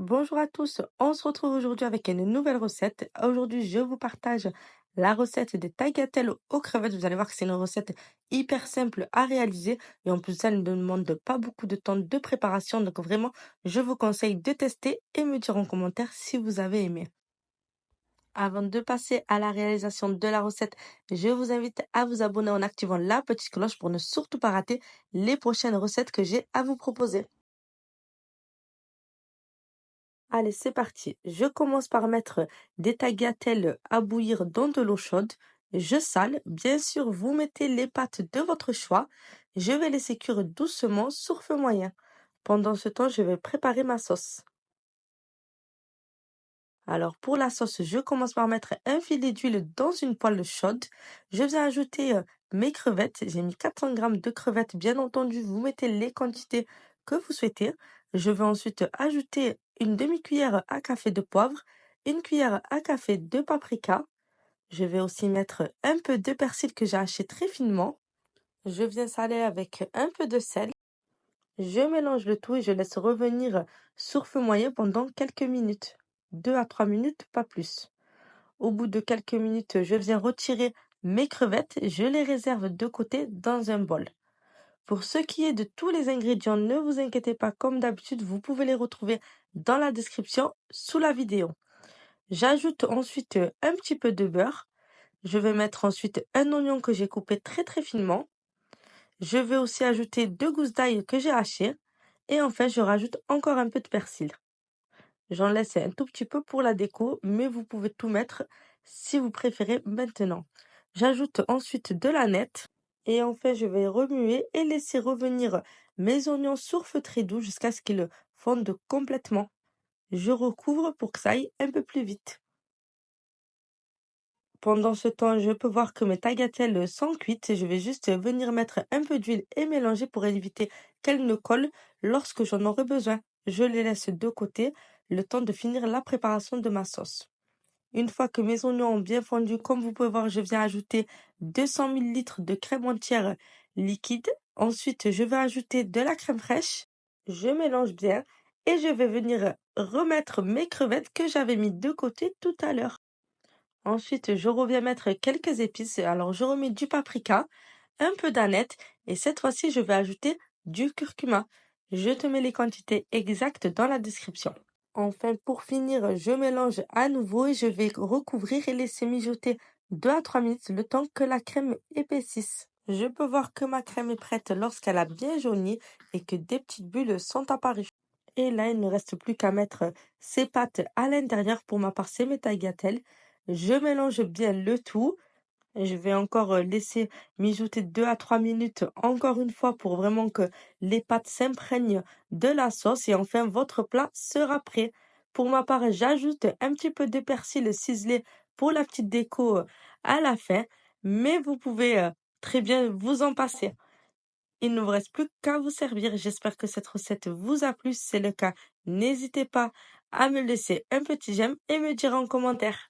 Bonjour à tous, on se retrouve aujourd'hui avec une nouvelle recette. Aujourd'hui, je vous partage la recette des tagliatelles aux crevettes. Vous allez voir que c'est une recette hyper simple à réaliser et en plus, ça ne demande pas beaucoup de temps de préparation. Donc vraiment, je vous conseille de tester et me dire en commentaire si vous avez aimé. Avant de passer à la réalisation de la recette, je vous invite à vous abonner en activant la petite cloche pour ne surtout pas rater les prochaines recettes que j'ai à vous proposer. Allez, c'est parti. Je commence par mettre des tagliatelles à bouillir dans de l'eau chaude. Je sale. Bien sûr, vous mettez les pâtes de votre choix. Je vais laisser cuire doucement sur feu moyen. Pendant ce temps, je vais préparer ma sauce. Alors, pour la sauce, je commence par mettre un filet d'huile dans une poêle chaude. Je vais ajouter mes crevettes. J'ai mis 400 grammes de crevettes. Bien entendu, vous mettez les quantités que vous souhaitez. Je vais ensuite ajouter une demi-cuillère à café de poivre, une cuillère à café de paprika. Je vais aussi mettre un peu de persil que j'ai haché très finement. Je viens saler avec un peu de sel. Je mélange le tout et je laisse revenir sur feu moyen pendant quelques minutes. 2 à 3 minutes, pas plus. Au bout de quelques minutes, je viens retirer mes crevettes, je les réserve de côté dans un bol. Pour ce qui est de tous les ingrédients, ne vous inquiétez pas, comme d'habitude, vous pouvez les retrouver dans la description sous la vidéo. J'ajoute ensuite un petit peu de beurre. Je vais mettre ensuite un oignon que j'ai coupé très très finement. Je vais aussi ajouter 2 gousses d'ail que j'ai hachées. Et enfin, je rajoute encore un peu de persil. J'en laisse un tout petit peu pour la déco, mais vous pouvez tout mettre si vous préférez maintenant. J'ajoute ensuite de la nette et enfin je vais remuer et laisser revenir mes oignons sur feu très doux jusqu'à ce qu'ils fondent complètement. Je recouvre pour que ça aille un peu plus vite. Pendant ce temps, je peux voir que mes tagliatelles sont cuites. Je vais juste venir mettre un peu d'huile et mélanger pour éviter qu'elles ne collent lorsque j'en aurai besoin. Je les laisse de côté le temps de finir la préparation de ma sauce. Une fois que mes oignons ont bien fondu, comme vous pouvez voir, je viens ajouter 200 millilitres de crème entière liquide. Ensuite, je vais ajouter de la crème fraîche. Je mélange bien et je vais venir remettre mes crevettes que j'avais mis de côté tout à l'heure. Ensuite, je reviens mettre quelques épices. Alors, je remets du paprika, un peu d'aneth et cette fois-ci, je vais ajouter du curcuma. Je te mets les quantités exactes dans la description. Enfin, pour finir, je mélange à nouveau et je vais recouvrir et laisser mijoter 2 à 3 minutes le temps que la crème épaississe. Je peux voir que ma crème est prête lorsqu'elle a bien jauni et que des petites bulles sont apparues. Et là, il ne reste plus qu'à mettre ces pâtes à l'intérieur. Pour ma part, c'est mes tagliatelles. Je mélange bien le tout. Je vais encore laisser mijoter 2 à 3 minutes encore une fois pour vraiment que les pâtes s'imprègnent de la sauce et enfin votre plat sera prêt. Pour ma part, j'ajoute un petit peu de persil ciselé pour la petite déco à la fin, mais vous pouvez très bien vous en passer. Il ne vous reste plus qu'à vous servir. J'espère que cette recette vous a plu. Si c'est le cas, n'hésitez pas à me laisser un petit j'aime et me dire en commentaire.